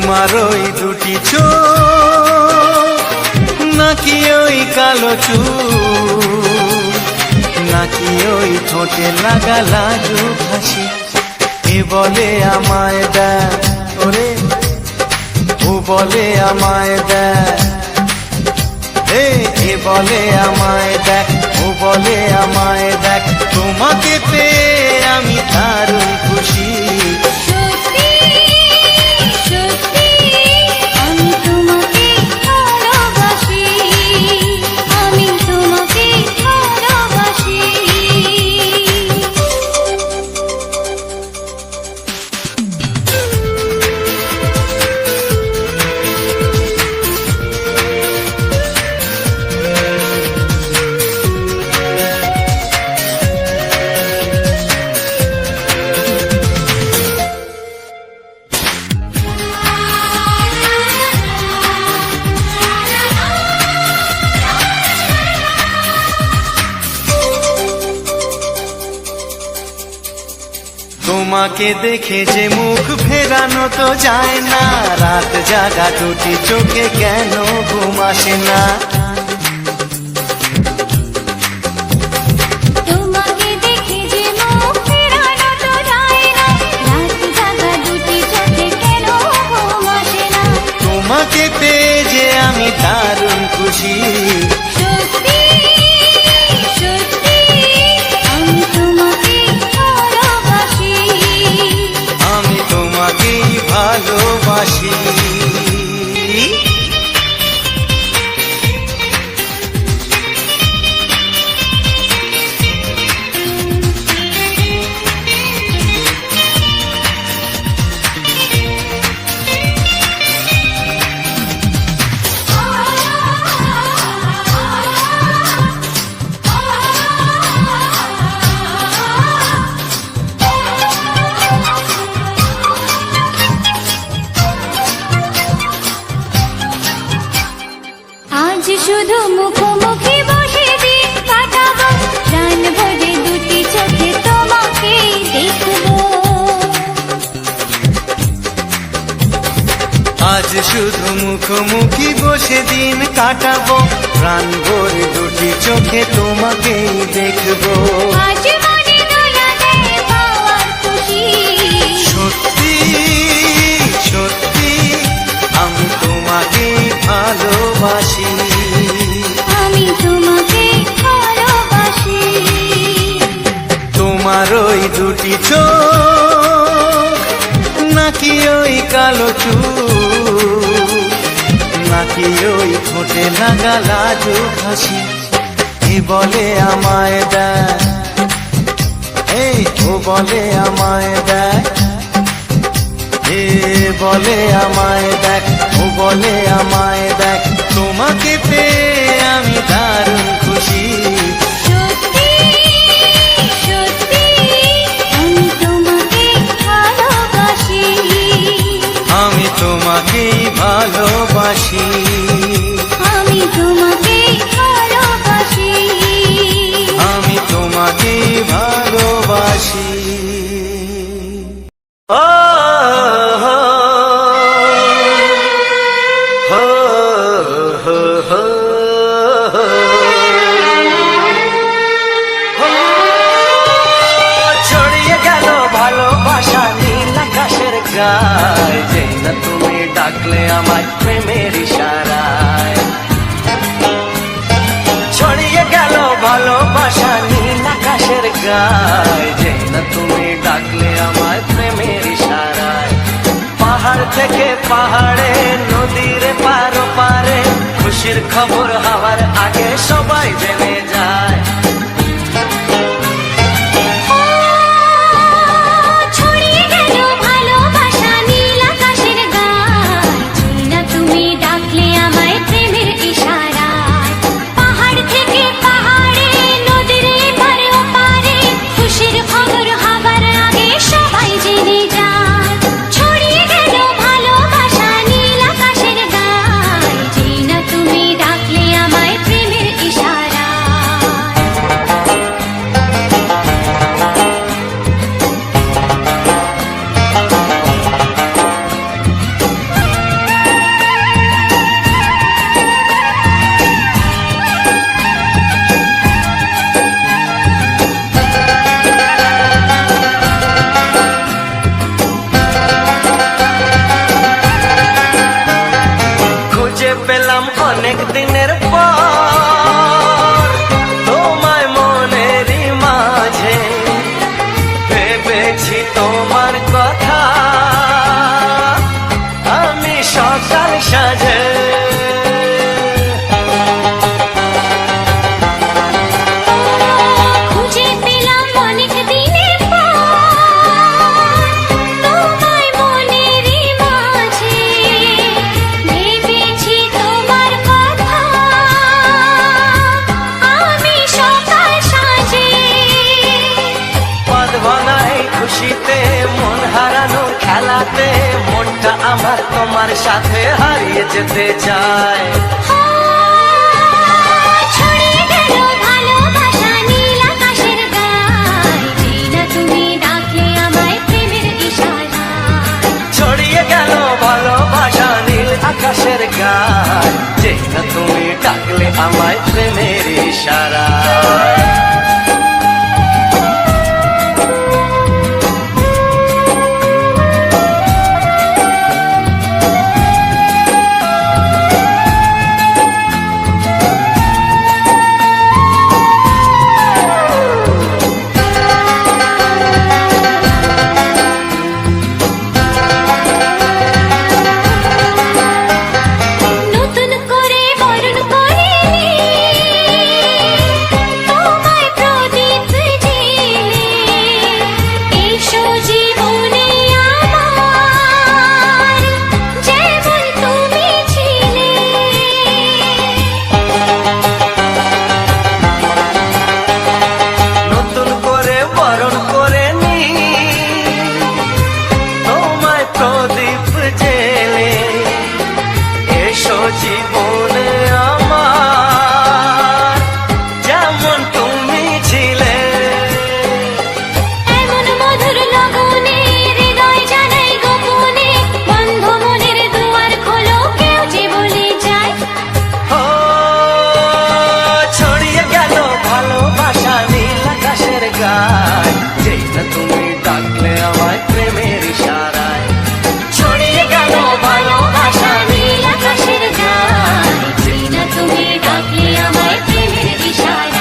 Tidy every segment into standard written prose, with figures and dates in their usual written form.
তোমার ওই দুটি চোখ নাকি ওই কালো চুল, নাকি ওই ঠোঁটে লাগা লাজুক হাসি, এ বলে আমায় দেয় ওরে, ও বলে আমায় দেয়, এ বলে আমায় দেখ, ও বলে আমায় দেখ, তোমাকে পেয়ে আমি দারুণ খুশি। তোমাকে দেখে যে মুখ ফেরানো তো যায় না, রাত জাগা দুটি চোখে কেন ঘুম আসে না। তোমাকে দেখে যে মুখ ফেরানো তো যায় না, রাত জাগা দুটি চোখে কেন ঘুম আসে না। তোমাকে পেয়ে যে আমি দারুণ খুশি। ভালোবাসি। শুধু মুখোমুখি বসে দিন কাটাবো, প্রাণ ভরে দুটি চোখে তোমাকে দেখবো। আজ শুধু মুখোমুখি বসে দিন কাটাবো, প্রাণ ভরে দুটি চোখে তোমাকেই দেখবো। আজ মনে দোলা দেয় পাওয়ার খুশি, সত্যি সত্যি আমি তোমাকেই ভালোবাসি। আমি তোমাকে ভালোবাসি। তোমার ওই দুটি চোখ নাকি ওই কালো চুল, নাকি ওই ঠোঁটে লাগা লাজুক হাসি, এ বলে আমায় দেয়, ও বলে আমায় দেয়, এ বলে আমায় দেখ, ও বলে আমায় দেখ, তোমাকে পেয়ে আমি দারুণ খুশি। সত্যি সত্যি আমি তোমাকে ভালোবাসি। আমি তোমাকেই ভালোবাসি। আমি তোমাকে ভালোবাসি। আমি তোমাকেই ভালোবাসি। ছড়িয়ে গেল ভালোবাসা নীল আকাশের গায়, যেই না তুমি ডাকলে আমার প্রেমের ইশারায়। ছড়িয়ে গেল ভালোবাসা নীল আকাশের গায়, যেই না তুমি ডাকলে আমার প্রেমের ইশারায়। পাহাড় থেকে পাহাড়ে, নদীর পারো পারে, খুশির খবর হওয়ার আগে সবাই জেনে যায়। ছড়িয়ে গেল ভালোবাসা নীল আকাশের গায়, যেই না তুমি ডাকলে আমায় প্রেমের ইশারায়। পাহাড় থেকে পাহাড়ে, নদীর পারে ওপারে, খুশির খবর হবার আগে সবাই জেনে যায়। ছড়িয়ে গেল ভালোবাসা নীল আকাশের গায়, যেই না তুমি ডাকলে আমায় প্রেমের ইশারায়। তোমার সাথে হারিয়ে যেতে চায়। ছড়িয়ে গেল ভালোবাসা নীল আকাশের গায়, যেই না তুমি ডাকলে আমায় প্রেমের ইশারায়। ছড়িয়ে গেল ভালোবাসা নীল আকাশের গায়, যেই না তুমি ডাকলে আমায় প্রেমের ইশারায়। নতুন করে বরণ করে তোমায় প্রদীপ জেলে, এসো জীবনে আমার যেমন তুমি ছিলে। নতুন করে বরণ করে নি তোমায় প্রদীপ জেলে, এসো জীবনে আমার যেমন তুমি ছিলে। এমন মধুর লগনে হৃদয় জানাই গোপনে, বন্ধ মনের দুয়ার খোলো কেউ যে বলে যায়। ও ছড়িয়ে গেল ভালোবাসা নীল আকাশের গায়, যেই না তুমি ডাকলে আমায় প্রেমের ইশারায়। ছড়িয়ে গেল ভালোবাসা নীল আকাশের গায়, যেই না তুমি ডাকলে আমায় প্রেমের ইশারায়।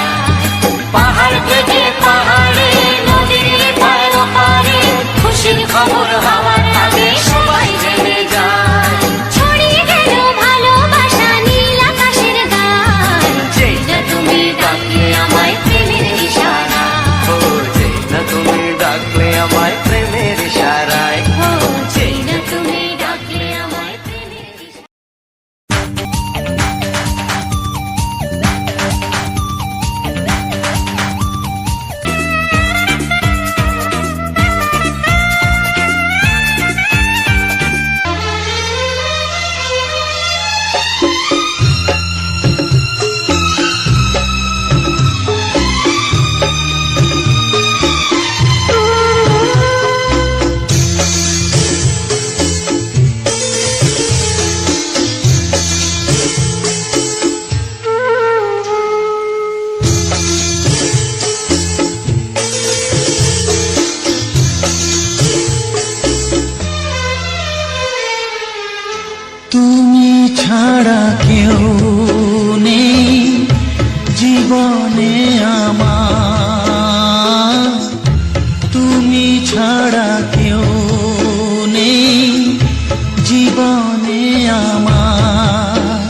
পাহাড় থেকে পাহাড়ে নদীর পার পারে খুশির খবর হওয়ার আগে সবাই জেনে যায়। ছড়িয়ে গেল ভালোবাসা নীল আকাশের গায়, যেই না তুমি ডাকলে আমায় প্রেমের ইশারায়। ও যেই না তুমি ডাকলে আমায় প্রেমের ইশারায়। ও যেই না তুমি ডাকলে আমায় প্রেমের ইশারায়। তুমি ছাড়া কেউ নেই জীবনে আমার, তুমি ছাড়া কেউ নেই জীবনে আমার।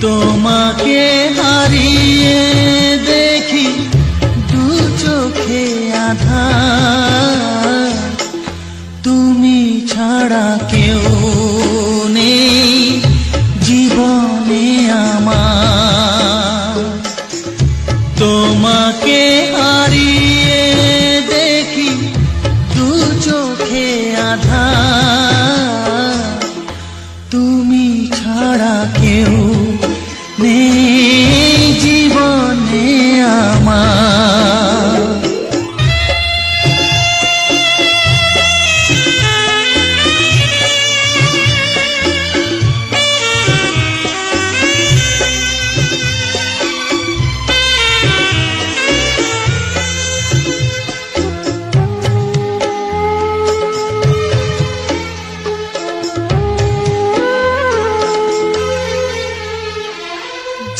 তোমাকে হারিয়ে দেখি দু চোখে আধার, তুমি ছাড়া কেউ নেই জীবনে আমার। তোমাকে হারিয়ে দেখি দু চোখে আধার, তুমি ছাড়া কেউ নেই জীবনে আমার।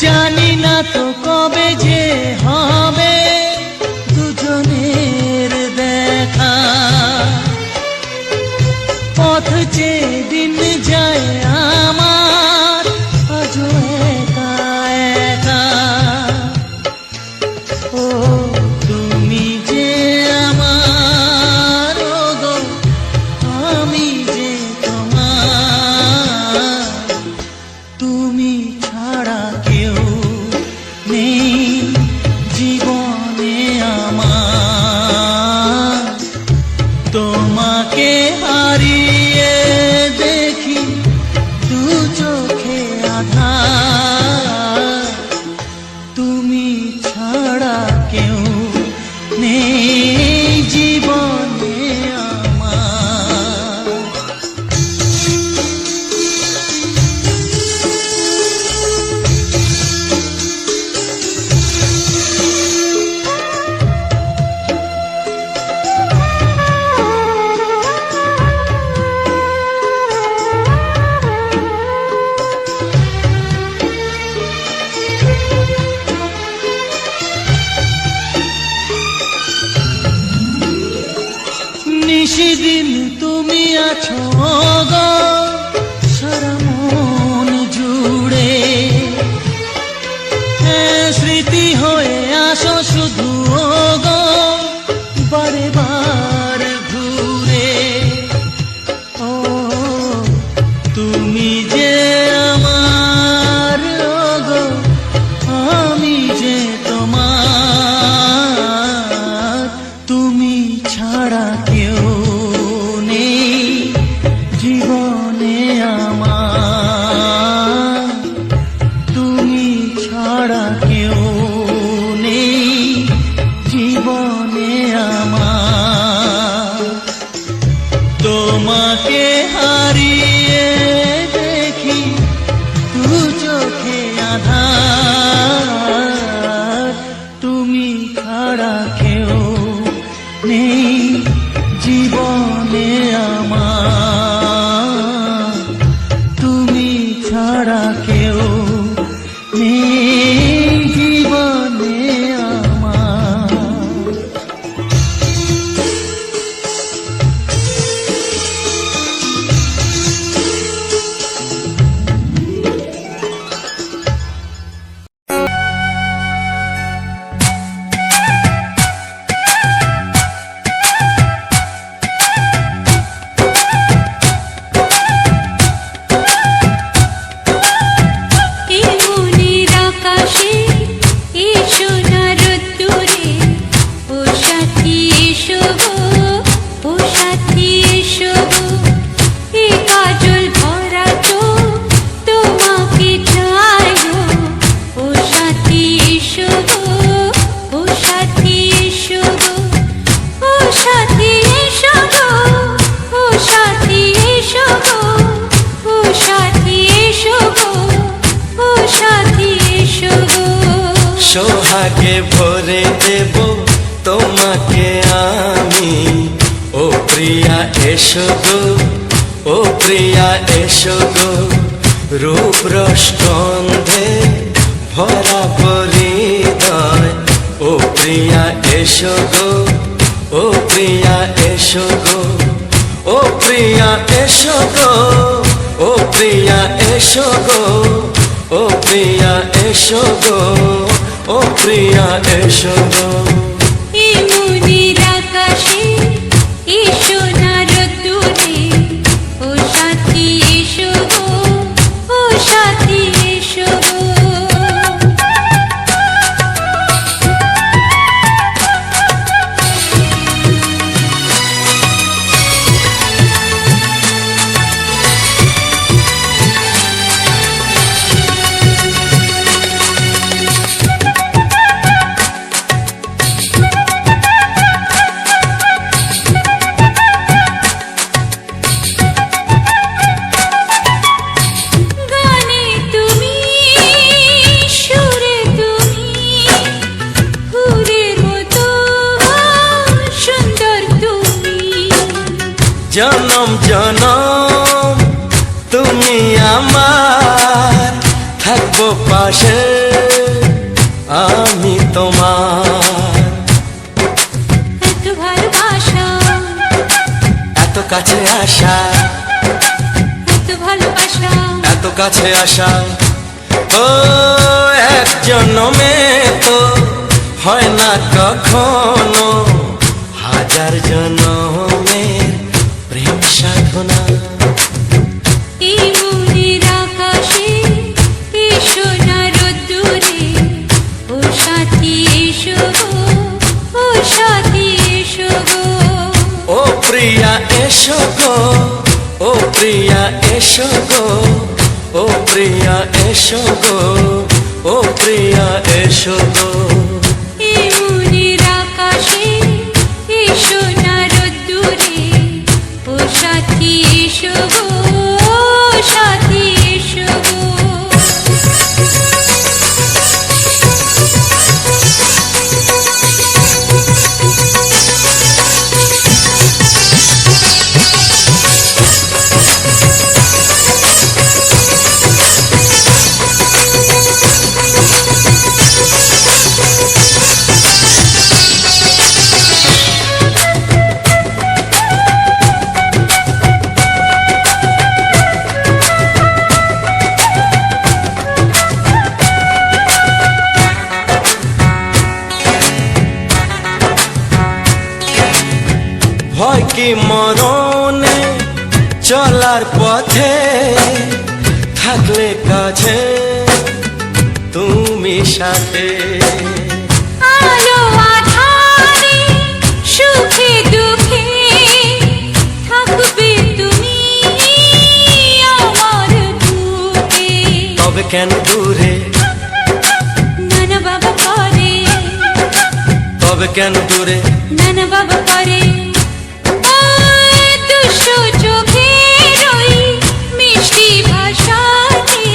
জানি না তো কবে যে হবে দুজনের দেখা, পথ চেয়ে দিন যায় আমার আজও একা একা। ও তুমি যে আমার, ও গো আমি যে তোমার, তুমি ছাড়া কেউ নেই জীবনে আমার। তোমাকে হারিয়ে ছাড়া কেউ নেই জীবনে আমার। নিশিদিন তুমি আছো গো সারা মন জুড়ে, স্মৃতি হয়ে আসো শুধু গো বারে বার ঘুরে। ও তুমি যে আমার গো, আমি যে তোমার, তুমি ছাড়া কেউ নেই জীবনে আমার, তুমি ছাড়া কেউ নেই জীবনে আমার। তোমাকে হারিয়ে দেখি দু চোখে আঁধার, তুমি ছাড়া কেউ নেই জীবনে আমার, তুমি ছাড়া কেউ নেই জীবনে আমার। এই মনের আকাশে এসো না রোদ্দুরে, ও সাথী এসো গো, ও সাথী এসো গো। এই কাজল ভরা চোখ তোমাকে চাই গো, ও সাথী এসো গো, ও সাথী এসো গো, ও সাথী এসো গো, ও সাথী এসো গো, ও সাথী এসো গো, ও সাথী এসো গো। সোহাগে ভরে দেব তোমাকে আমি, ও প্রিয়া এসো গো, ও প্রিয়া এসো গো। রূপ রস গন্ধে ভরা পরিদয়, ও প্রিয়া এসো গো, ও প্রিয়া এসো গো, ও প্রিয়া এসো গো, ও প্রিয়া এসো গো, ও প্রিয়া এসো গো, ও প্রিয়া এসো গো। এই মনের আকাশে এসো না রোদ্দুরে, ও সাথী এসো গো, ও সাথী এসো গো। গানে তুমি, সুরে তুমি, ফুলের মতো সুন্দর তুমি। জনম জনম তুমি আমার, থাকবো পাশে আমি তোমার। এত ভালোবাসা, এত কাছে আসা, এত ভালোবাসা, এত কাছে আসা, ও এক জন্মে তো হয় না কখনো, হাজার জন্মের প্রেম সাধনা। এই মনের আকাশে এসো না রোদ্দুরে, ও সাথী এসো গো, ও সাথী এসো গো। ও প্রিয়া এসো গো, ও প্রিয়া এসো গো, ও প্রিয়া এসো গো, ও প্রিয়া এসো গো, এই মনের আকাশে এসো না রোদ্দুরে, ও সাথী এসো গো, ও সাথী এসো গো। ভয় কি মরণে চলার পথে, থাকলে কাছে তুমি সাথে। আলো আঁধারে সুখে দুঃখে থাকবে তুমি আমার বুকে। তবে কেন দূরে, নানা বাবা করে, তবে কেন দূরে, নানা বাবা করে। ওই দুষ্টু চোখের ওই মিষ্টি ভাষাতে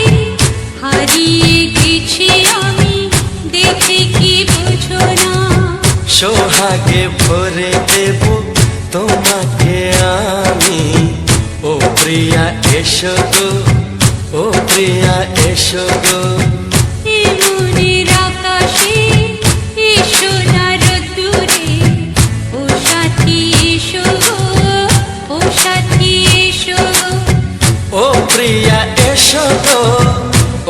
হারিয়ে গেছি আমি, দেখে কি বোঝো না। সোহাগে ভরে দেব তোমাকে আমি, ও প্রিয়া এসো গো, ও প্রিয়া এসো গো। এই মনের আকাশে এসো না রোদ্দুরে, ও সাথী এসো গো, ও সাথী এসো গো। ও প্রিয়া এসো গো,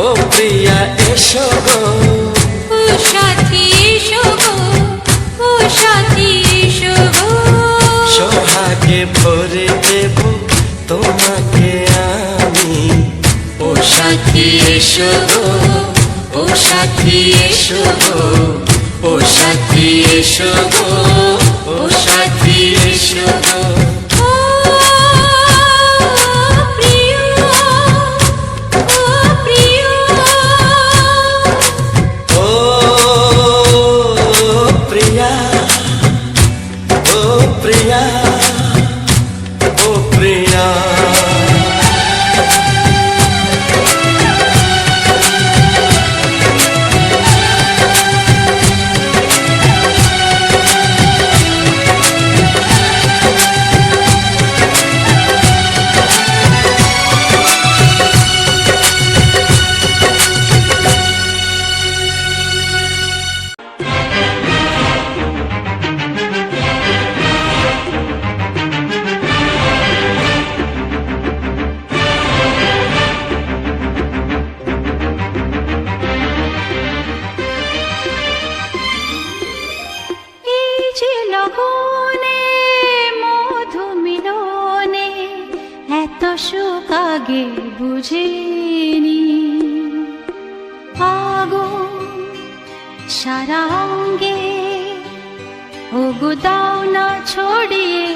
ও প্রিয়া এসো গো। ও সাথী এসো গো, ও সাথী এসো গো। সোহাগে ভরে দেব তোমাকে আমি, ও সাথী এসো গো, ও সাথী এসো গো, ও সাথী এসো গো, ও সাথী এসো গো। ও প্রিয়, ও প্রিয়, ও প্রিয়া, ও প্রিয়া, ও প্রিয়া। এই যে লগনে মধু মিলনে এত সুখ আগে বুঝিনি। আগুন সারা অঙ্গে ওগো দাও না ছড়িয়ে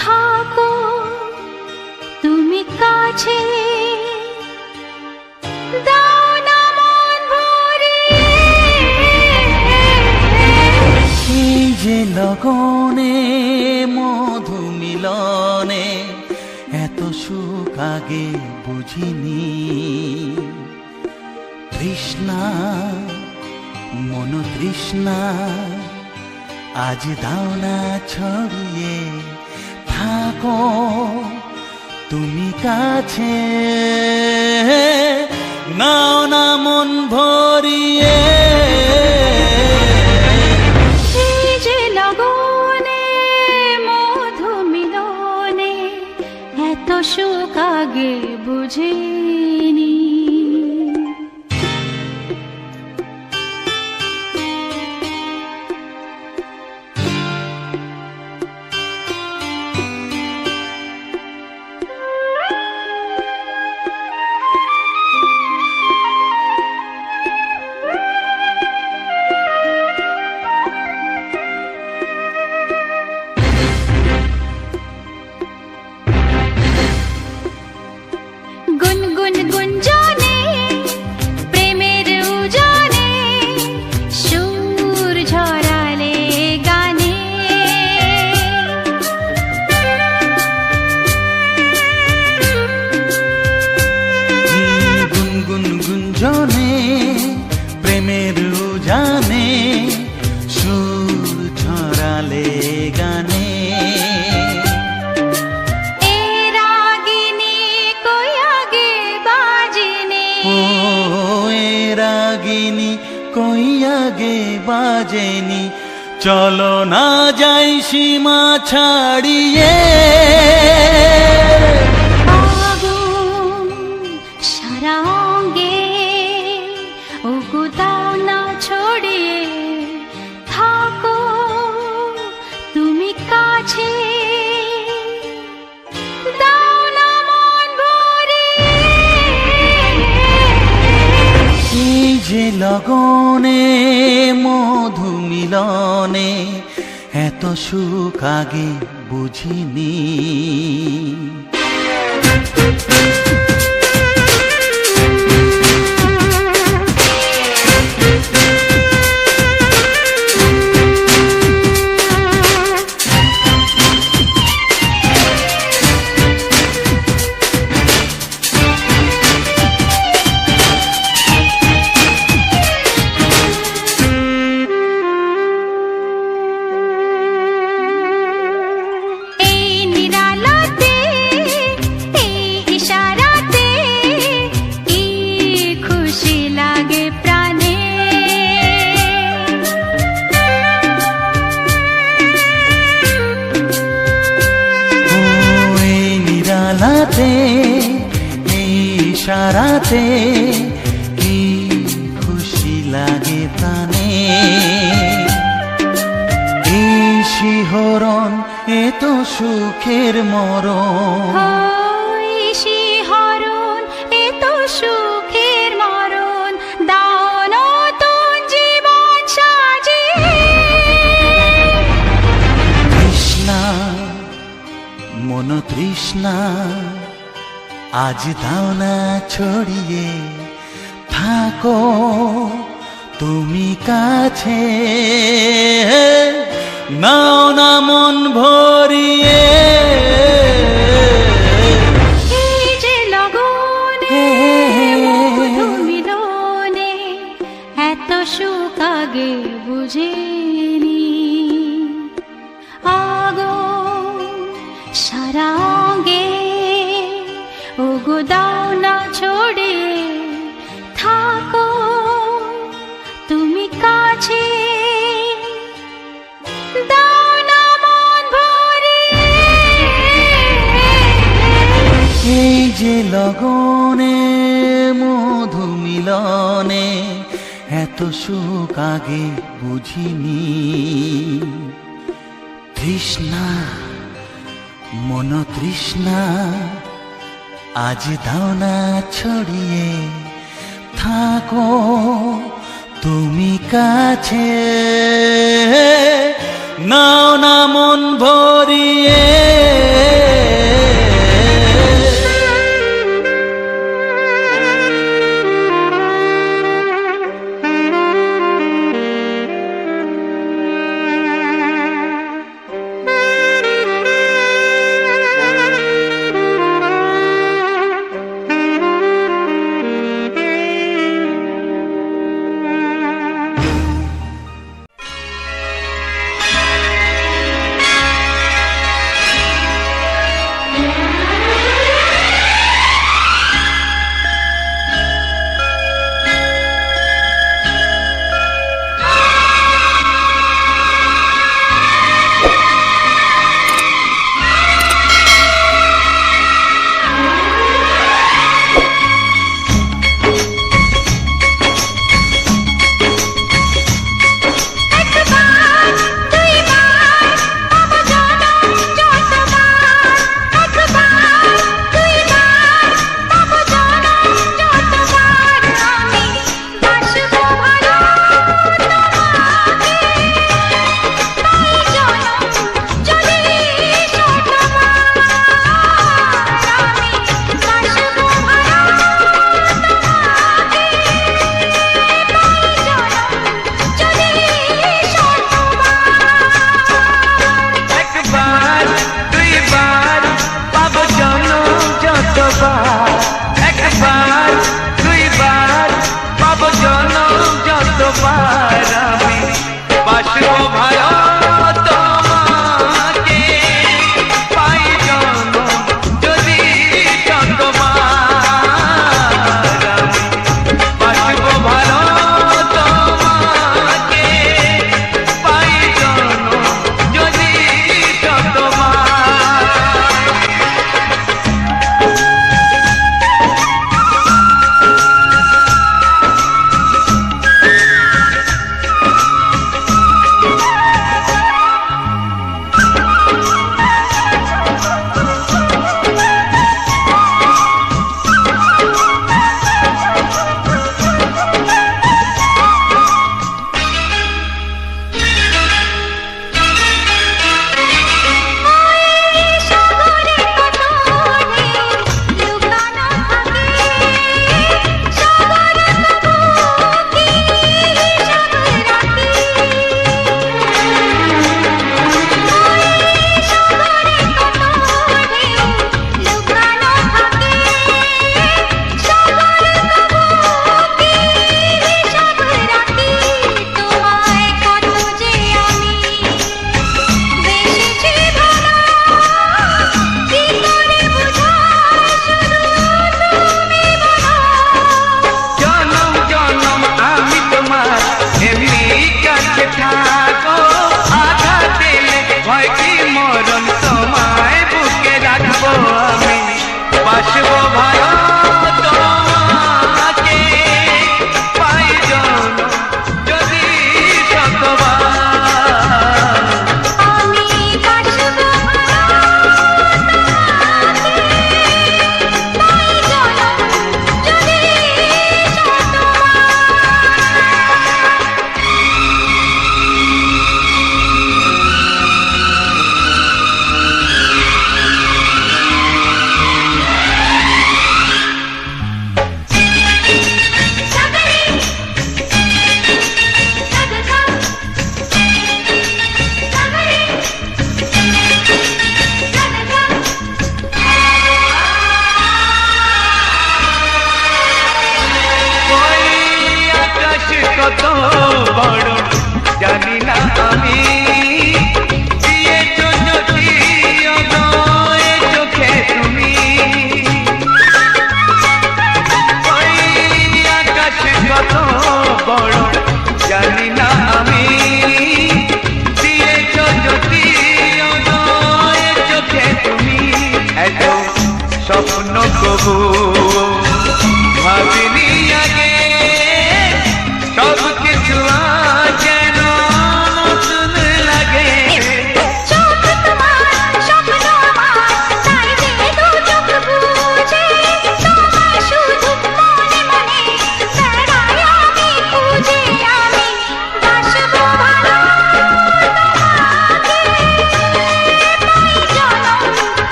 থাকো তুমি কাছে, দাও না মন ভরিয়ে। এই যে লগনে মধু মিলনে এত সুখ আগে বুঝিনি। তৃষ্ণা মন তৃষ্ণা আজ দাও না ছড়িয়ে থাকো তুমি কাছে, নাও না মন ভরিয়ে। এই যে লগনে মধু মিলনে এত সুখ আগে বুঝিনি। লাগেনি, চলো না যাই সীমা ছাড়িয়ে। আগুন সারা অঙ্গে, ওগো দাও না ছড়িয়ে, থাকো তুমি কাছে, দাও না মন ভরিয়ে। এই যে লগনে মধু মিলনে এত সুখ আগে বুঝিনি। এই নিরালাতে, এই ইশারাতে, কি খুশি লাগে প্রাণে। ও এই নিরালাতে, এই ইশারাতে কি খুশি লাগে প্রাণে। এই শিহরণ এ তো সুখের মরণ। ওই শিহরণ, এ তো সুখের মরণ, দাও নতুন জীবন সাজিয়ে। তৃষ্ণা মন তৃষ্ণা আজ দাও না ছড়িয়ে, থাকো তুমি কাছে, নাও না মন ভরিয়ে। এই যে লগনে মধু মিলনে এত সুখ আগে বুঝিনি। আগুন সারা অঙ্গে, ওগো দাও না ছড়িয়ে, থাকো তুমি কাছে, দাও না মন ভরিয়ে। এই যে লগনে মধু মিলনে এত সুখ আগে বুঝিনি। তৃষ্ণা মন তৃষ্ণা আজ দাও না ছড়িয়ে, থাকো তুমি কাছে, নাও না মন ভরিয়ে।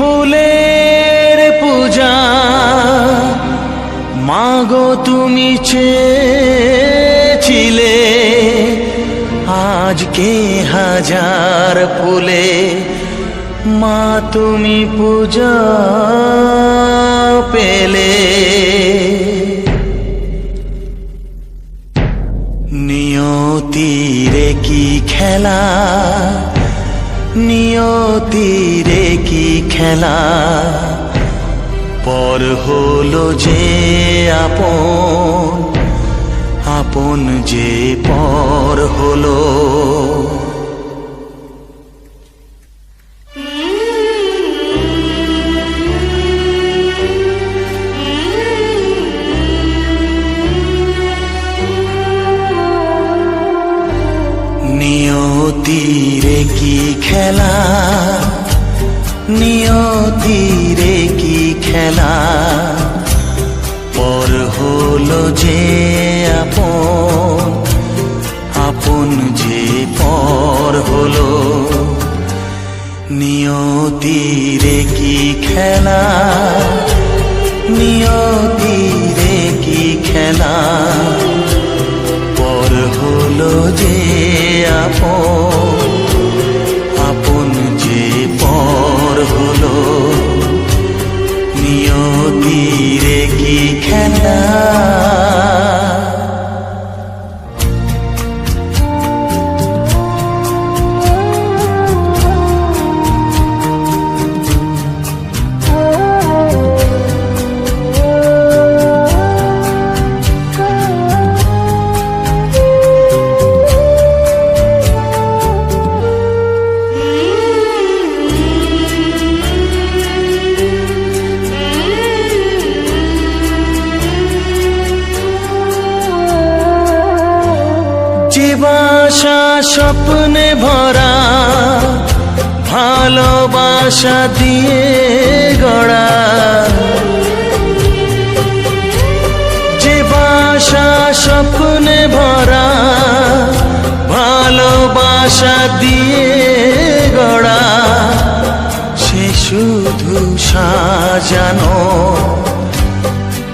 ফুলের পূজা মাগো তুমি চেয়েছিলে, আজকে হাজার ফুলে মা তুমি পূজা পেলে। নিয়তিরে কি খেলা, নিয়তিরে কি খেলা, পর হলো যে আপন, আপন যে পর হলো। নিয়তিরে কি খেলা, নিয়তিরে কি খেলা, পর হলো যে আপন, আপন যে পর হলো। নিয়তিরে কি খেলা, নিয়তিরে কি খেলা, পর হলো যে আপন, আপন যে পর হলো। নিয়তিরে কি খেলা। যে বাসা স্বপ্নে ভরা, ভালোবাসা দিয়ে গড়া, যে বাসা স্বপ্নে ভরা, ভালোবাসা দিয়ে গড়া, সে শুধু সাজানো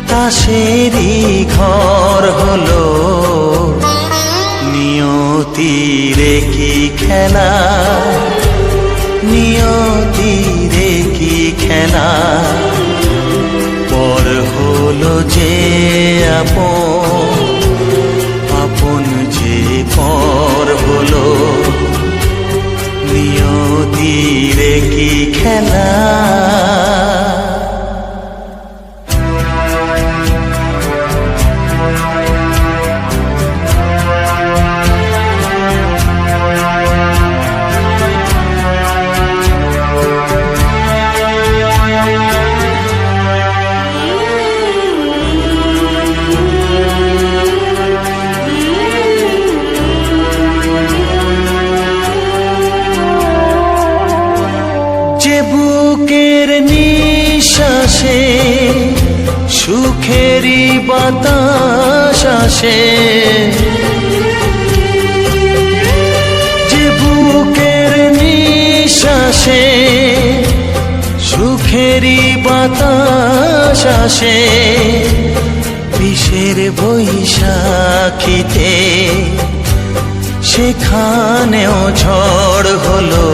তাসেরই ঘর হলো। নিয়তিরে কি খেলা, নিয়তিরে কি খেলা, পর হলো যে আপন, আপন যে পর হলো। নিয়তিরে কি খেলা। যে বুকের নিঃশ্বাসে সুখেরই বাতাস আসে, যে বুকের নিঃশ্বাসে সুখেরই বাতাস আসে, বিষের বৈশাখীতে সেখানেও ঝড় হলো।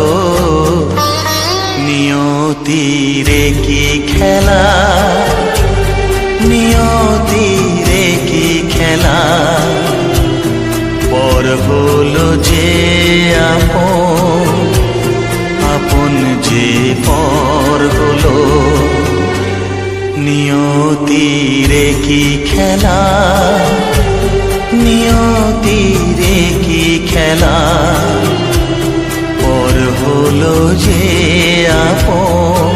নিয়তিরে কি খেলা, নিয়তিরে কি খেলা, পর হলো যে আপন, আপন যে পর হলো। নিয়তিরে কি খেলা, নিয়তিরে কি খেলা, পর হলো যে আপন,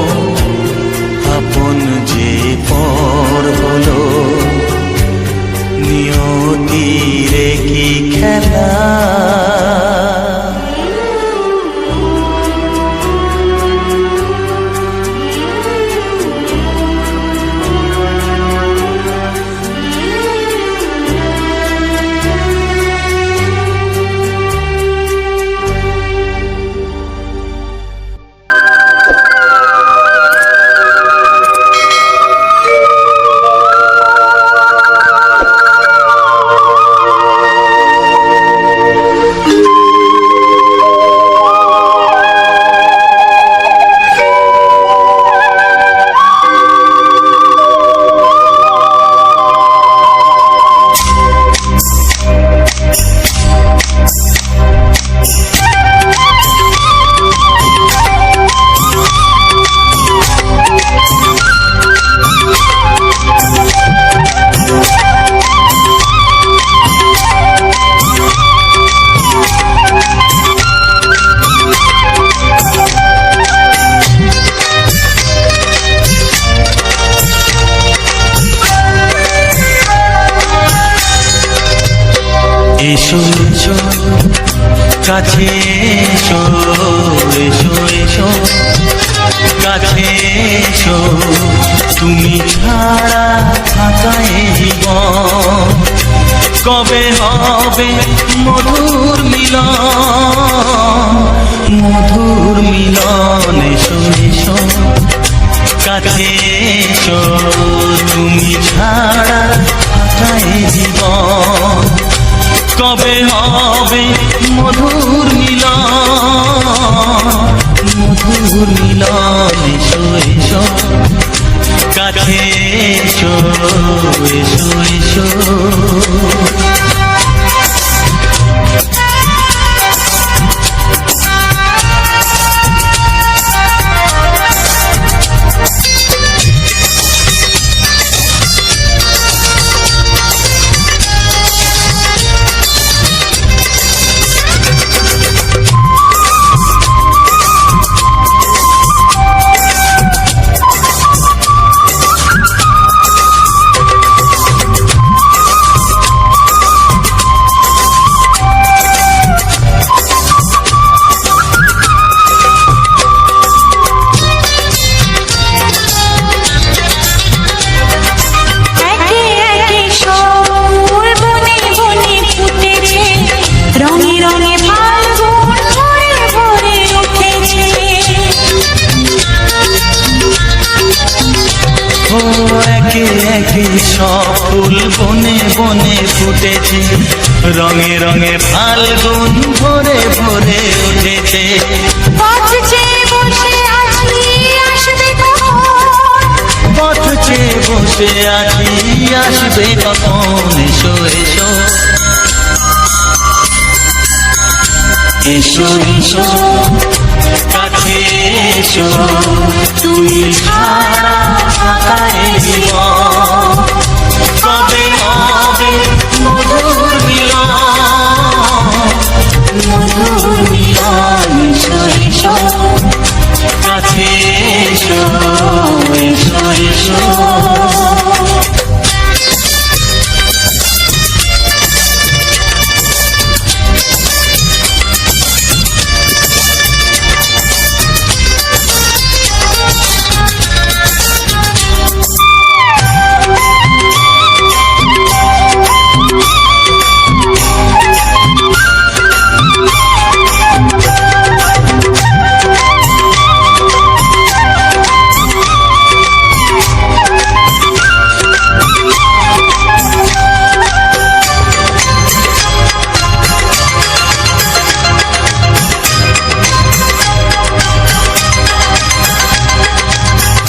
আপন যে পর হলো। নিয়তিরে কি খেলা। কাছে এসো এসো এসো কাছে এসো তুমি ছাড়া থাকা এ জীবন কবে হবে মধুর মিলন মধুর মিলন এসো এসো কাছে এসো তুমি ছাড়া থাকা এ জীবন কবে হবে মধুর মিলন এসো এসো কাছে এসো এসো এসো একে একে সব ফুল বনে বনে ফুটেছে রঙে রঙে ফাল্গুন ভরে ভরে উঠেছে পথ চেয়ে বসে আছি আসবে পথ চেয়ে বসে আছি আসবে কখন এসো এসো এসো এসো কাছে এসো তুমি ছাড়া থাকা এ জীবন কবে হবে মধুর মিলন এসো এসো কাছে এসো এসো এসো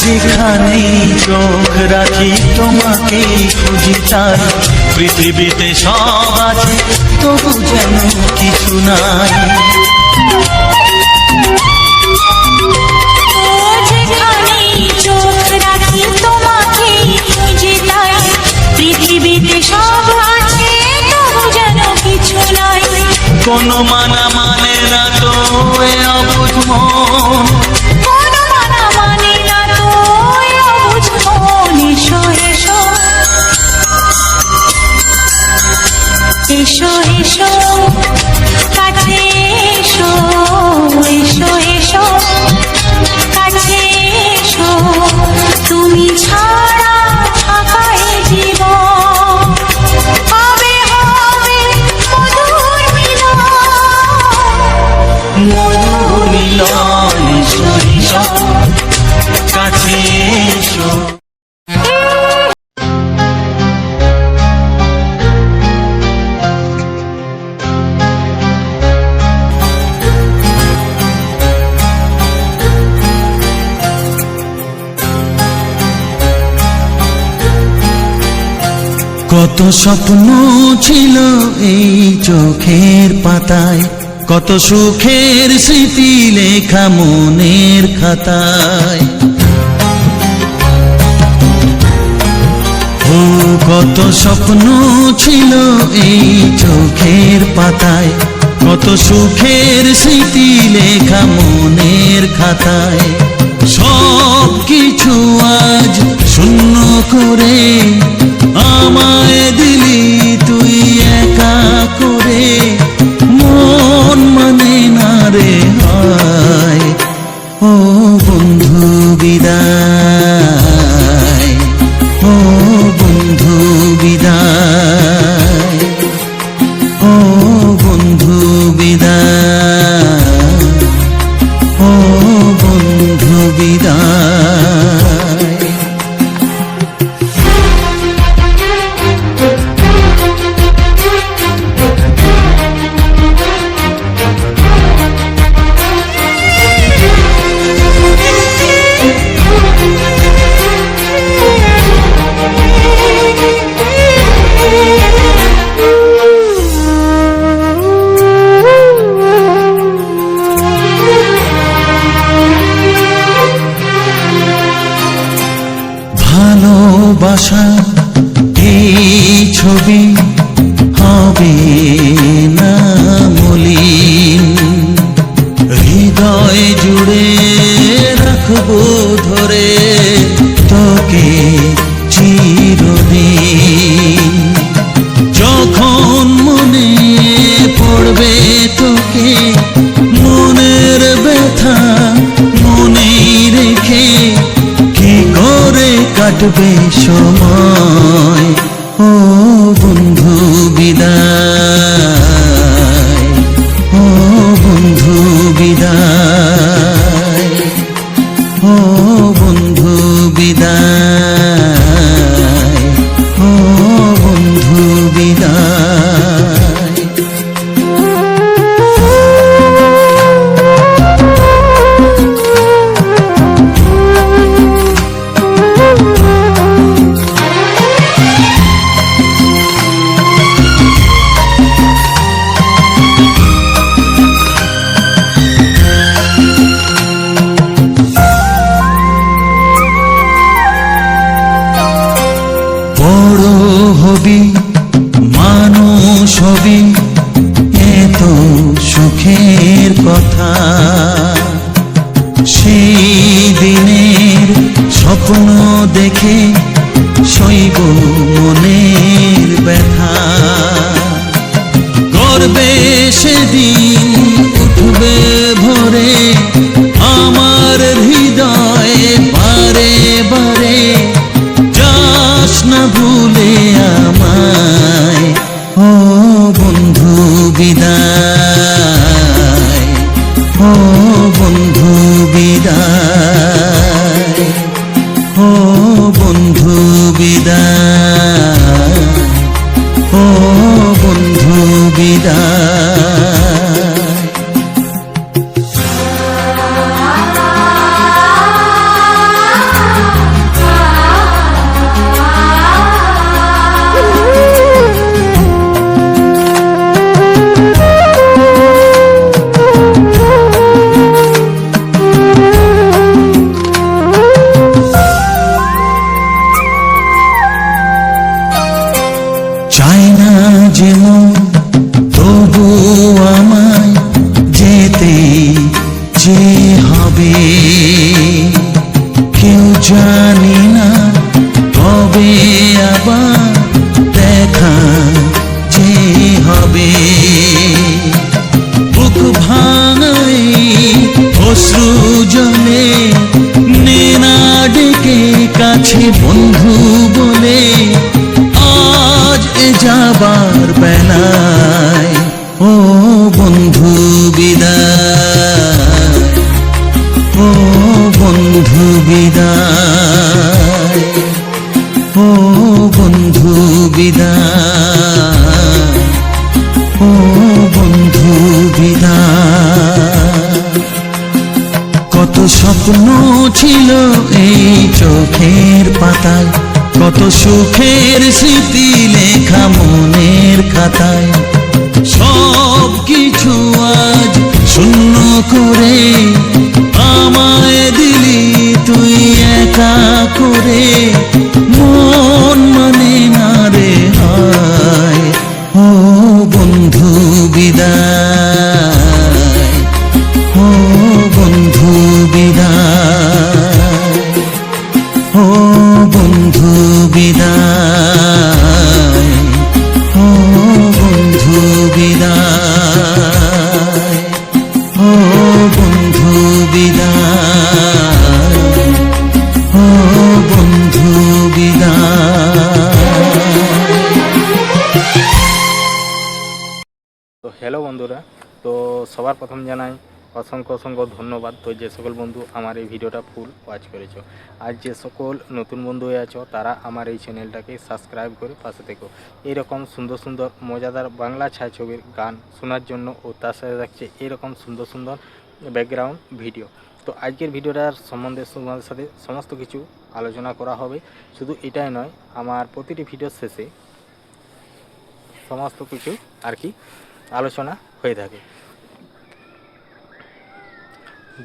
যেখানেই চোখ রাখি তোমাকেই খুঁজি তাই পৃথিবীতে সব আছে তবু যেন কিছু নাই যেখানেই চোখ রাখি তোমাকেই খুঁজে তাই পৃথিবীতে সব আছে তবু যেন কিছু নাই কোনো মানা মানে না তো এ অবুঝ মন কোনো মানা মানে না তো এ অবুঝ মন এসো এসো এসো এসো কাছে এসো এসো এসো কাছে এসো তুমি ছাড়া থাকা এ জীবন হবে হবে মধুর মিলন এসো এসো কাছে এসো কত স্বপ্ন ছিল এই চোখের পাতায় কত সুখের স্মৃতি লেখা মনের খাতায় ও কত স্বপ্ন ছিল এই চোখের পাতায় কত সুখের স্মৃতি লেখা মনের খাতায় সব কিছু আজ শূন্য করে আমায় দিলি তুই একা করে মন রাখবো ধরে তোকে চিরদিন। যখন মনে পড়বে তোকে, মনের ব্যথা মনে রেখে কি করে কাটবে সময়। ও বন্ধু বিদায়, ও বন্ধু বিদায়, ও বন্ধু বিদায়, ও বন্ধু বিদায়। বড় হবি, মানুষ হবি, এত সুখের কথা। সেই দিনের স্বপ্ন দেখে সইব মনের ব্যথা। গর্বে সেদিন উঠবে ভরে আমার হৃদয়ে বারে বারে। যাস না ভুলে আমায়, ও বন্ধু বিদায়, ও বন্ধু বিদায়, ও বন্ধু বিদায়, ও বন্ধু বিদায়। চাই না যেমন তবু আমায় যেতে যে হবে। কেউ জানি না কবে আবার দেখা যে হবে। বুক ভাঙাই অশ্রু জলে নে না ডেকে কাছে বন্ধু বলে। আজ এ যাবার বেলায়, ও বন্ধু বিদায়, ও বন্ধু বিদায়, ও বন্ধু বিদায়, ও বন্ধু বিদায়। কত স্বপ্ন ছিল এই চোখের পাতায়, কত সুখের স্মৃতি লেখা মনের খাতায়। সব কিছু আজ শূন্য করে আমায় দিলি তুই একা করে। মন মানে না রে হায়, ও বন্ধু বিদায়, ও বন্ধু বিদায়, ও বন্ধু বিদায়, ও বন্ধু বিদায়, ও বন্ধু বিদায়, ও বন্ধু বিদায়। তো হ্যালো বন্ধুরা, তো সবার প্রথম জানাই অসংখ্য অসংখ্য ধন্যবাদ। তো যে সকল বন্ধু আমার এই ভিডিওটা ফুল ওয়াচ করেছো, আর যে সকল নতুন বন্ধু হয়ে আছো তারা আমার এই চ্যানেলটাকে সাবস্ক্রাইব করে পাশে থেকো। এইরকম সুন্দর সুন্দর মজাদার বাংলা ছায়াছবির গান শোনার জন্য, ও তার সাথে থাকছে এরকম সুন্দর সুন্দর ব্যাকগ্রাউন্ড ভিডিও। তো আজকের ভিডিওটার সম্বন্ধে তোমাদের সাথে সমস্ত কিছু আলোচনা করা হবে। শুধু এটাই নয়, আমার প্রতিটি ভিডিওর শেষে সমস্ত কিছু আর কি আলোচনা হয়ে থাকে।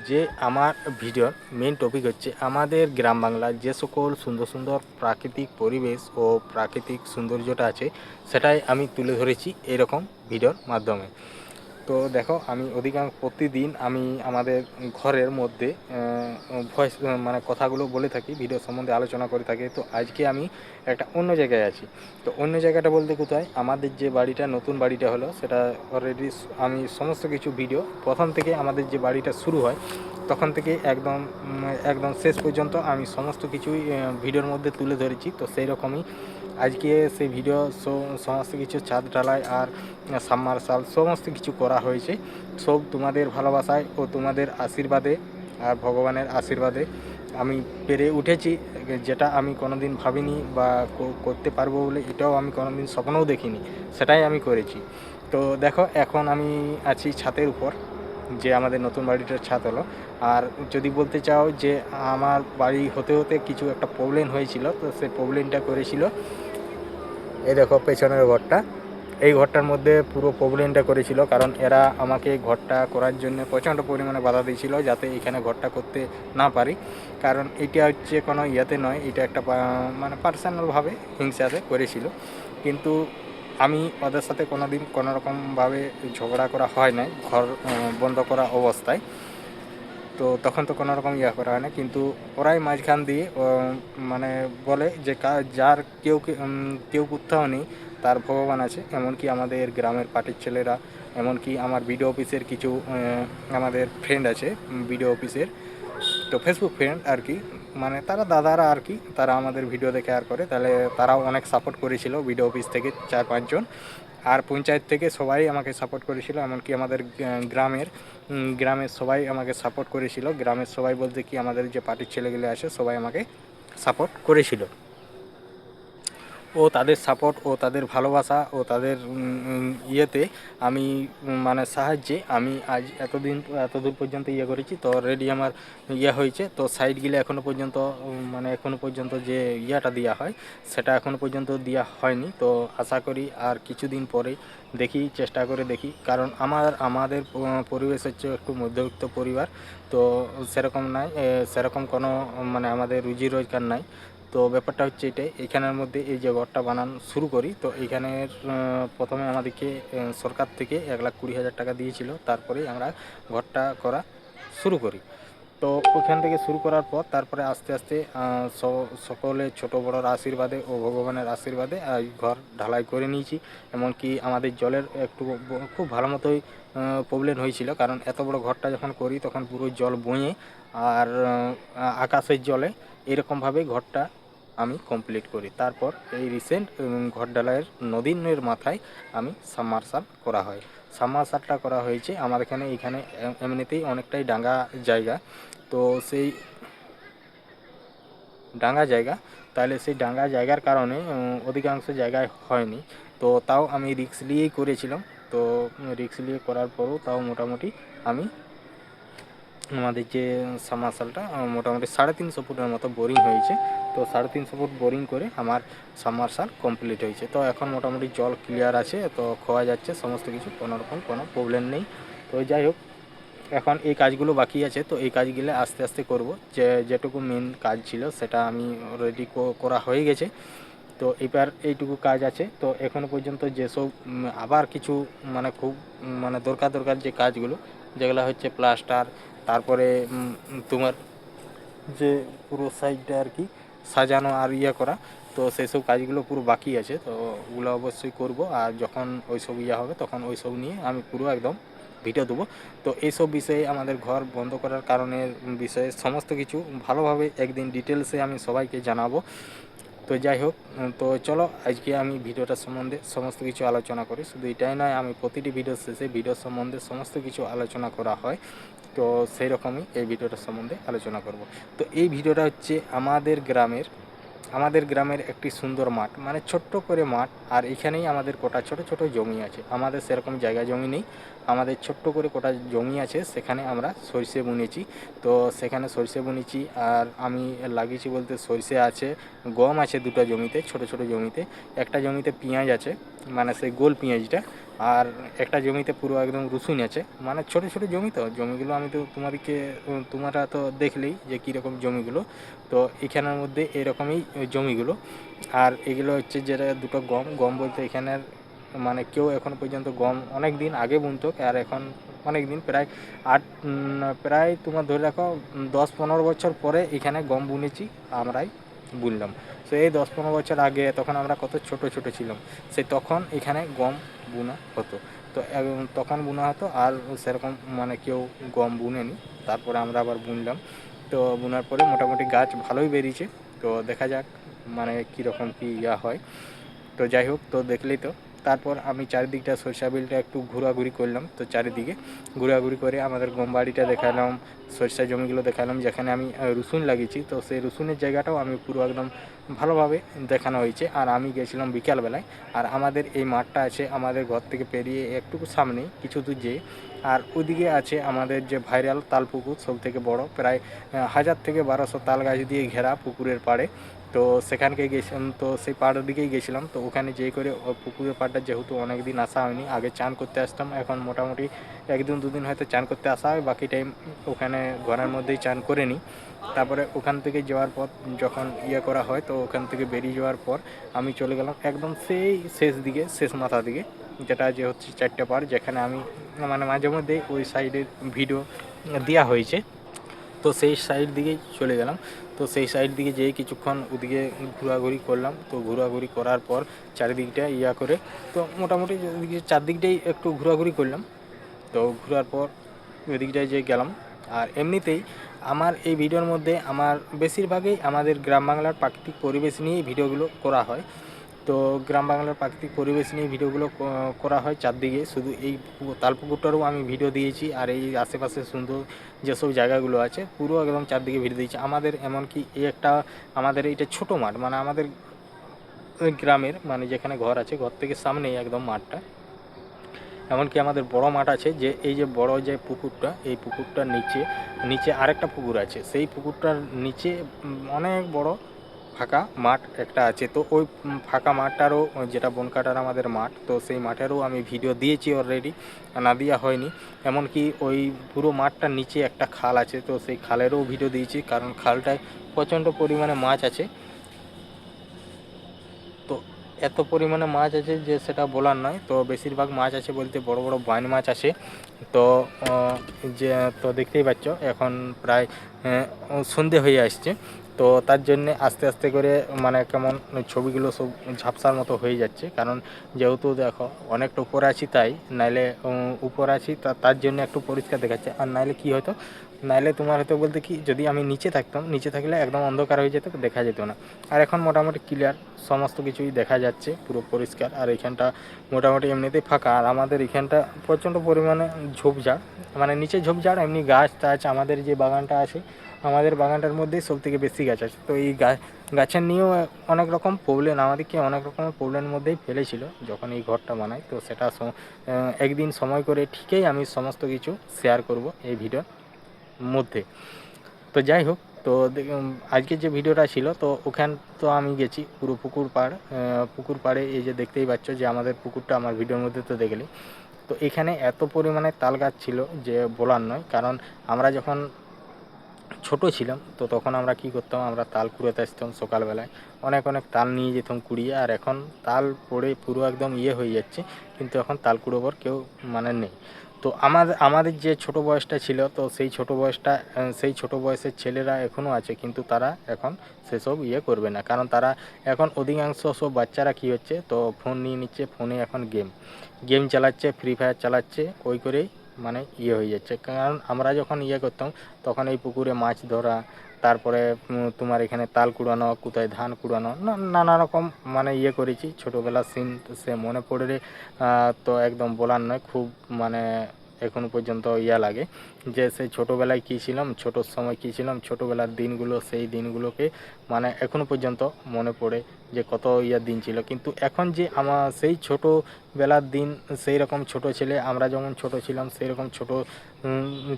যে আমার ভিডিওর মেন টপিক হচ্ছে আমাদের গ্রাম বাংলার যে সকল সুন্দর সুন্দর প্রাকৃতিক পরিবেশ ও প্রাকৃতিক সৌন্দর্যটা আছে, সেটাই আমি তুলে ধরেছি এরকম ভিডিওর মাধ্যমে। তো দেখো আমি অধিকাংশ প্রতিদিন আমি আমাদের ঘরের মধ্যে ভয়েস মানে কথাগুলো বলে থাকি, ভিডিও সম্বন্ধে আলোচনা করে থাকি। তো আজকে আমি একটা অন্য জায়গায় আছি। তো অন্য জায়গাটা বলতে কোথায়, আমাদের যে বাড়িটা নতুন বাড়িটা হলো সেটা অলরেডি আমি সমস্ত কিছু ভিডিও প্রথম থেকে আমাদের যে বাড়িটা শুরু হয় তখন থেকে একদম একদম শেষ পর্যন্ত আমি সমস্ত কিছুই ভিডিওর মধ্যে তুলে ধরেছি। তো সেই রকমই আজকে সেই ভিডিও সমস্ত কিছু ছাদ ঢালাই আর সাবমার্শাল সমস্ত কিছু করা হয়েছে, সব তোমাদের ভালোবাসায় ও তোমাদের আশীর্বাদে আর ভগবানের আশীর্বাদে আমি পেরে উঠেছি, যেটা আমি কোনোদিন ভাবিনি বা করতে পারবো বলে এটাও আমি কোনোদিন স্বপ্নও দেখিনি, সেটাই আমি করেছি। তো দেখো এখন আমি আছি ছাদের উপর, যে আমাদের নতুন বাড়িটার ছাদ হলো। আর যদি বলতে চাও যে আমার বাড়ি হতে হতে কিছু একটা প্রবলেম হয়েছিল, তো সেই প্রবলেমটা করেছিল এই দেখো পেছনের ঘরটা, এই ঘরটার মধ্যে পুরো প্রবলেমটা করেছিল, কারণ এরা আমাকে ঘরটা করার জন্য প্রচণ্ড পরিমাণে বাধা দিয়েছিল যাতে এখানে ঘরটা করতে না পারি। কারণ এটা হচ্ছে কোনো ইয়েতে নয়, এটা একটা মানে পার্সোনালভাবে হিংসাতে করেছিল। কিন্তু আমি ওদের সাথে কোনো দিন কোনোরকমভাবে ঝগড়া করা হয় নাই ঘর বন্ধ করা অবস্থায়। তো তখন তো কোনো রকম ইয়ে করা হয় না, কিন্তু ওরাই মাঝখান দিয়ে মানে বলে যে যার কেউ কোথাও নেই তার ভগবান আছে। এমনকি আমাদের গ্রামের পার্টির ছেলেরা, এমনকি আমার বিডিও অফিসের কিছু আমাদের ফ্রেন্ড আছে বিডিও অফিসের, তো ফেসবুক ফ্রেন্ড আর কি, মানে তারা দাদারা আর কি, তারা আমাদের ভিডিও দেখে আর করে, তাহলে তারাও অনেক সাপোর্ট করেছিল বিডিও অফিস থেকে 4-5 জন, আর পঞ্চায়েত থেকে সবাই আমাকে সাপোর্ট করেছিল। এমনকি আমাদের গ্রামের সবাই আমাকে সাপোর্ট করেছিল। গ্রামের সবাই বলতে কি আমাদের যে পার্টির ছেলেগুলো আছে সবাই আমাকে সাপোর্ট করেছিল। ও তাদের সাপোর্ট ও তাদের ভালোবাসা ও তাদের ইয়েতে আমি মানে সাহায্যে আমি আজ এতদূর পর্যন্ত ইয়ে করেছি। তো অলরেডি আমার ইয়ে হয়েছে, তো সাইডগুলো এখনও পর্যন্ত মানে এখনও পর্যন্ত যে ইয়াটা দেওয়া হয় সেটা এখনও পর্যন্ত দেওয়া হয়নি। তো আশা করি আর কিছুদিন পরে দেখি, চেষ্টা করে দেখি, কারণ আমাদের পরিবেশ হচ্ছে একটু মধ্যবিত্ত পরিবার। তো সেরকম নাই, সেরকম কোনো মানে আমাদের রুজি রোজগার নাই। তো ব্যাপারটা হচ্ছে এটাই, এইখানের মধ্যে এই যে ঘরটা বানানো শুরু করি, তো এইখানের প্রথমে আমাদেরকে সরকার থেকে 1,20,000 টাকা দিয়েছিল, তারপরেই আমরা ঘরটা করা শুরু করি। তো ওইখান থেকে শুরু করার পর তারপরে আস্তে আস্তে সকলে ছোট বড়োর আশীর্বাদে ও ভগবানের আশীর্বাদে ঘর ঢালাই করে নিয়েছি। এমনকি আমাদের জলের একটু খুব ভালো মতোই প্রবলেম হয়েছিল, কারণ এত বড় ঘরটা যখন করি তখন পুরো জল বয়ে আর আকাশের জলে এরকমভাবে ঘরটা আমি কমপ্লিট করি। তারপর এই রিসেন্ট ঘর ঢালাইয়ের নদীর মাথায় আমি সাবমার্শাল করা হয়। সাবমার্শালটা করা হয়েছে আমার এইখানে এমনিতেই অনেকটাই ডাঙ্গা জায়গা, তো সেই ডাঙ্গা জায়গা, তাহলে সেই ডাঙ্গা জায়গার কারণে অধিকাংশ জায়গায় হয়নি। তো তাও আমি রিস্ক নিয়েই করেছিলাম। তো রিস্ক নিয়ে করার পরও তাও মোটামুটি আমি আমাদের যে সাবমার্শালটা মোটামুটি 350 ফুটের মতো বোরিং হয়েছে। তো 350 ফুট বোরিং করে আমার সাবমার্শাল কমপ্লিট হয়েছে। তো এখন মোটামুটি জল ক্লিয়ার আছে, তো খাওয়া যাচ্ছে সমস্ত কিছু, কোনোরকম কোনো প্রবলেম নেই। তো যাই হোক, এখন এই কাজগুলো বাকি আছে, তো এই কাজগুলো আস্তে আস্তে করব। যেটুকু মেন কাজ ছিল সেটা আমি অলরেডি করা হয়ে গেছে। তো এবার এইটুকু কাজ আছে। তো এখনও পর্যন্ত যেসব আবার কিছু মানে খুব মানে দরকার যে কাজগুলো, যেগুলো হচ্ছে প্লাস্টার, তারপরে তোমার যে পুরো সাইডটা আর কি সাজানো আর ইয়ে করা, তো সেসব কাজগুলো পুরো বাকি আছে। তো ওগুলো অবশ্যই করব, আর যখন ওইসব ইয়ে হবে তখন ওইসব নিয়ে আমি পুরো একদম ভিডিও দেবো। তো এইসব বিষয়ে আমাদের ঘর বন্ধ করার কারণের বিষয়ে সমস্ত কিছু ভালোভাবে একদিন ডিটেলসে আমি সবাইকে জানাবো। তো যাই হোক, তো চলো আজকে আমি ভিডিওটার সম্বন্ধে সমস্ত কিছু আলোচনা করি। শুধু এটাই নয়, আমি প্রতিটি ভিডিওর শেষে ভিডিও সম্বন্ধে সমস্ত কিছু আলোচনা করা হয়। তো সেই রকমই এই ভিডিওটার সম্বন্ধে আলোচনা করব। তো এই ভিডিওটা হচ্ছে আমাদের গ্রামের একটি সুন্দর মাঠ, মানে ছোট্ট করে মাঠ, আর এখানেই আমাদের কোটা ছোট ছোট জমি আছে। আমাদের সেরকম জায়গা জমি নেই, আমাদের ছোট্ট করে কোটা জমি আছে, সেখানে আমরা সরষে বুনেছি। তো সেখানে সরষে বুনেছি, আর আমি লাগিয়েছি বলতে সরষে আছে, গম আছে দুটো জমিতে, ছোট ছোট জমিতে। একটা জমিতে পেঁয়াজ আছে, মানে সেই গোল পেঁয়াজটা, আর একটা জমিতে পুরো একদম রসুন আছে। মানে ছোট ছোট জমি, তো জমিগুলো আমি তো তোমরা তো দেখলেই যে কীরকম জমিগুলো। তো এখানের মধ্যে এরকমই জমিগুলো। আর এগুলো হচ্ছে যেটা দুটো গম বলতে এখানের মানে কেউ এখন পর্যন্ত গম অনেক দিন আগে বুনতো, আর এখন অনেক দিন প্রায় প্রায় তোমার ধরে রাখো 10-15 বছর পরে এখানে গম বুনেছি আমরাই বুনলাম। তো এই 10-15 বছর আগে তখন আমরা কত ছোট ছোট ছিলাম, সেই তখন এখানে গম বোনা হতো। তো তখন বোনা হতো, আর সেরকম মানে কেউ গম বুনেনি। তারপরে আমরা আবার বুনলাম। তো বোনার পরে মোটামুটি গাছ ভালোই বেরিয়েছে। তো দেখা যাক মানে কীরকম কী ইয়া হয়। তো যাই হোক, তো দেখলেই তো। তারপর আমি চারিদিকটা সরিষা বিলটা একটু ঘোরাঘুরি করলাম। তো চারিদিকে ঘোরাঘুরি করে আমাদের গম বাড়িটা দেখালাম, সরিষা জমিগুলো দেখালাম যেখানে আমি রসুন লাগিয়েছি। তো সেই রসুনের জায়গাটাও আমি পুরো একদম ভালোভাবে দেখানো হয়েছে। আর আমি গেছিলাম বিকালবেলায়। আর আমাদের এই মাঠটা আছে আমাদের ঘর থেকে পেরিয়ে একটু সামনে কিছু দূর যেয়ে, আর ওইদিকে আছে আমাদের যে ভাইরাল তাল পুকুর, সব থেকে বড়, প্রায় 1000 থেকে 1200 তাল গাছ দিয়ে ঘেরা পুকুরের পাড়ে। তো সেখানকে গেছিলাম, তো সেই পাড়ের দিকেই গেছিলাম। তো ওখানে যেয়ে করে পুকুরের পাড়টা যেহেতু অনেক দিন আসা হয়নি, আগে চান করতে আসতাম, এখন মোটামুটি 1-2 দিন হয়তো চান করতে আসা হয়, বাকি টাইম ওখানে ঘরের মধ্যেই চান করে নিই। তারপরে ওখান থেকে যাওয়ার পর যখন ইয়ে করা হয়, তো ওখান থেকে বেরিয়ে যাওয়ার পর আমি চলে গেলাম একদম সেই শেষ দিকে, শেষ মাথা দিকে, যেটা যে হচ্ছে 4টে পাড়, যেখানে আমি মানে মাঝে মধ্যেই ওই সাইডের ভিডিও দেওয়া হয়েছে। তো সেই সাইড দিকেই চলে গেলাম। তো সেই সাইড দিকে যেয়ে কিছুক্ষণ ওদিকে ঘোরাঘুরি করলাম। তো ঘোরাঘুরি করার পর চারিদিকটা ইয়া করে, তো মোটামুটি চারদিকটাই একটু ঘোরাঘুরি করলাম। তো ঘোরার পর ওইদিকটায় যে গেলাম। আর এমনিতেই আমার এই ভিডিওর মধ্যে আমার বেশিরভাগই আমাদের গ্রাম বাংলার প্রাকৃতিক পরিবেশ নিয়েই ভিডিওগুলো করা হয়। তো গ্রাম বাংলার প্রাকৃতিক পরিবেশ নিয়ে ভিডিওগুলো করা হয় চারদিকে। শুধু এই তালপুকুরটারও আমি ভিডিও দিয়েছি, আর এই আশেপাশে সুন্দর যেসব জায়গাগুলো আছে পুরো একদম চারদিকে ভিডিও দিয়েছি। আমাদের এমনকি এই একটা আমাদের এইটা ছোটো মাঠ, মানে আমাদের গ্রামের মানে যেখানে ঘর আছে, ঘর থেকে সামনেই একদম মাঠটা। এমনকি আমাদের বড় মাঠ আছে, যে এই যে বড় যে পুকুরটা, এই পুকুরটার নিচে নিচে আরেকটা পুকুর আছে। সেই পুকুরটার নিচে অনেক বড় ফাঁকা মাঠ একটা আছে। তো ওই ফাঁকা মাঠটারও, যেটা বনকাটার আমাদের মাঠ, তো সেই মাঠেরও আমি ভিডিও দিয়েছি অলরেডি, না দেওয়া হয়নি। এমনকি ওই পুরো মাঠটার নিচে একটা খাল আছে, তো সেই খালেরও ভিডিও দিয়েছি, কারণ খালটায় প্রচণ্ড পরিমাণে মাছ আছে। তো এত পরিমাণে মাছ আছে যে সেটা বলার নয়। তো বেশিরভাগ মাছ আছে বলতে বড় বড় বাইন মাছ আছে। তো যে তো দেখতেই পাচ্ছ এখন প্রায় সন্ধে হয়ে আসছে। তো তার জন্যে আস্তে আস্তে করে মানে কেমন ছবিগুলো সব ঝাপসার মতো হয়ে যাচ্ছে, কারণ যেহেতু দেখো অনেকটা উপরে আছি, তাই নাইলে উপরে আছি তার জন্য একটু পরিষ্কার দেখাচ্ছে। আর নাইলে কি হতো, নাইলে তোমার হয়তো বলতে কি, যদি আমি নিচে থাকতাম, নিচে থাকলে একদম অন্ধকার হয়ে যেত, দেখা যেত না। আর এখন মোটামুটি ক্লিয়ার, সমস্ত কিছুই দেখা যাচ্ছে, পুরো পরিষ্কার। আর এখানটা মোটামুটি এমনিতেই ফাঁকা। আর আমাদের এখানটা প্রচণ্ড পরিমাণে ঝোপঝাড়, মানে নিচে ঝোপঝাড়, এমনি গাছ টাছ আমাদের যে বাগানটা আছে, আমাদের বাগানটার মধ্যেই সব থেকে বেশি গাছ আছে। তো এই গাছের নিয়েও অনেক রকম প্রবলেম, আমাদেরকে অনেক রকমের প্রবলেমের মধ্যেই ফেলেছিল যখন এই ঘরটা বানাই। তো সেটা একদিন সময় করে ঠিকই আমি সমস্ত কিছু শেয়ার করব এই ভিডিওর মধ্যে। তো যাই হোক, তো আজকে যে ভিডিওটা ছিল, তো ওখান তো আমি গেছি পুরো পুকুর পাড়ে। এই যে দেখতেই পাচ্ছ যে আমাদের পুকুরটা আমার ভিডিওর মধ্যে তো দেখলে। তো এখানে এত পরিমাণে তাল গাছ ছিল যে বলার নয়। কারণ আমরা যখন ছোট ছিলাম, তো তখন আমরা কি করতাম, আমরা তাল কুড়াতে আসতাম সকালবেলায়, অনেক অনেক তাল নিয়ে যেতাম কুড়িয়ে। আর এখন তাল পড়ে পুরো একদম ইয়ে হয়ে যাচ্ছে, কিন্তু এখন তাল কুড়োবার কেউ মানে নেই। তো আমাদের যে ছোট বয়সটা ছিল, তো সেই ছোট বয়সের ছেলেরা এখনও আছে, কিন্তু তারা এখন সেসব ইয়ে করবে না। কারণ তারা এখন অধিকাংশ সব বাচ্চারা কি হচ্ছে, তো ফোন নিয়ে নিচ্ছে, ফোনে এখন গেম চালাচ্ছে, ফ্রি ফায়ার চালাচ্ছে, ওই করেই মানে ইয়ে হয়ে যাচ্ছে। কারণ আমরা যখন ইয়ে করতাম, তখন এই পুকুরে মাছ ধরা, তারপরে তোমার এখানে তাল কুড়ানো, কোথায় ধান কুড়ানো, নানা রকম মানে ইয়ে করেছি। ছোটোবেলার সিন সে মনে পড়ে, তো একদম বলার নয়, খুব মানে এখনো পর্যন্ত ইয়া লাগে যে সেই ছোটোবেলায় কী ছিলাম, ছোটোর সময় কী ছিলাম, ছোটোবেলার দিনগুলো, সেই দিনগুলোকে মানে এখনো পর্যন্ত মনে পড়ে যে কত ইয়ার দিন ছিল। কিন্তু এখন যে আমার সেই ছোটোবেলার দিন, সেই রকম ছোটো ছেলে, আমরা যেমন ছোটো ছিলাম সেই রকম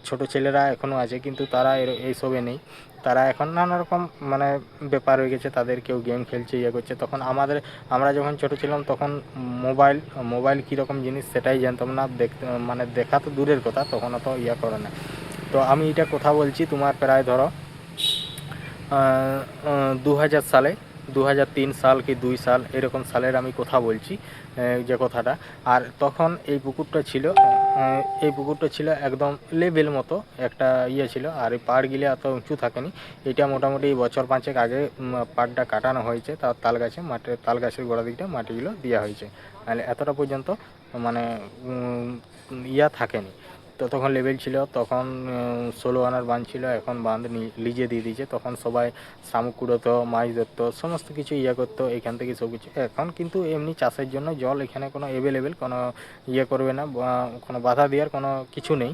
ছোটো ছেলেরা এখনও আছে, কিন্তু তারা এইসবে নেই। তারা এখন নানা রকম মানে ব্যাপার হয়ে গেছে, তাদের কেউ গেম খেলছে, ইয়ে করছে। তখন আমরা যখন ছোটো ছিলাম, তখন মোবাইল কীরকম জিনিস সেটাই জানতাম না, মানে দেখা তো দূরের কথা, তখন অত ইয়া করে না। তো আমি এটা কথা বলছি তোমার প্রায় ধরো 2000 সালে, 2003 সাল কি 2 সাল এরকম সালের আমি কথা বলছি, যে কথাটা। আর তখন এই পুকুরটা ছিল একদম লেভেল মতো একটা ছিল, আর এই পাড়গুলি এত উঁচু থাকেনি। এটা মোটামুটি বছর 5 আগে পাড়টা কাটানো হয়েছে, তার তাল গাছের গোড়া দিকটা মাটিগুলো দেওয়া হয়েছে, নাহলে এতটা পর্যন্ত মানে থাকেনি। তো তখন লেভেল ছিল, তখন 16 আনার বাঁধ ছিল, এখন বাঁধ লিজে দিয়ে দিয়েছে। তখন সবাই শামুক কুড়োতো, মাছ ধরতো, সমস্ত কিছু করতো এখান থেকে সব কিছু। এখন কিন্তু এমনি চাষের জন্য জল এখানে কোনো অ্যাভেলেবেল, কোনো করবে না, কোনো বাধা দেওয়ার কোনো কিছু নেই।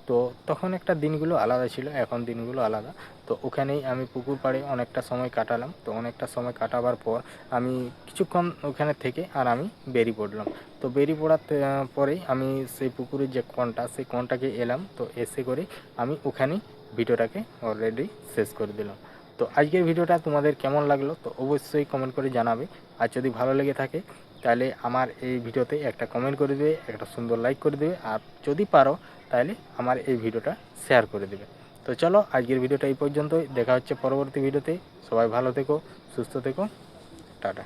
তো তখন একটা দিনগুলো আলাদা ছিল, এখন দিনগুলো আলাদা। তো ওখানেই আমি পুকুর পাড়ে অনেকটা সময় কাটালাম। তো অনেকটা সময় কাটাবার পর আমি কিছুক্ষণ ওখানে থেকে আর আমি বেরিয়ে পড়লাম। তো বেরিয়ে পড়ার পরেই আমি সেই পুকুরের যে সেই কোণটাকে এলাম। তো এসে করে আমি ওখানেই ভিডিওটাকে অলরেডি শেষ করে দিলাম। তো আজকের ভিডিওটা তোমাদের কেমন লাগলো তো অবশ্যই কমেন্ট করে জানাবে। আর যদি ভালো লেগে থাকে তাহলে আমার এই ভিডিওতে একটা কমেন্ট করে দেবে, একটা সুন্দর লাইক করে দেবে, আর যদি পারো তাহলে আমার এই ভিডিওটা শেয়ার করে দেবে। তো চলো আজকের ভিডিওটা এই পর্যন্তই, দেখা হচ্ছে পরবর্তী ভিডিওতে। সবাই ভালো থেকো, সুস্থ থেকো, টাটা।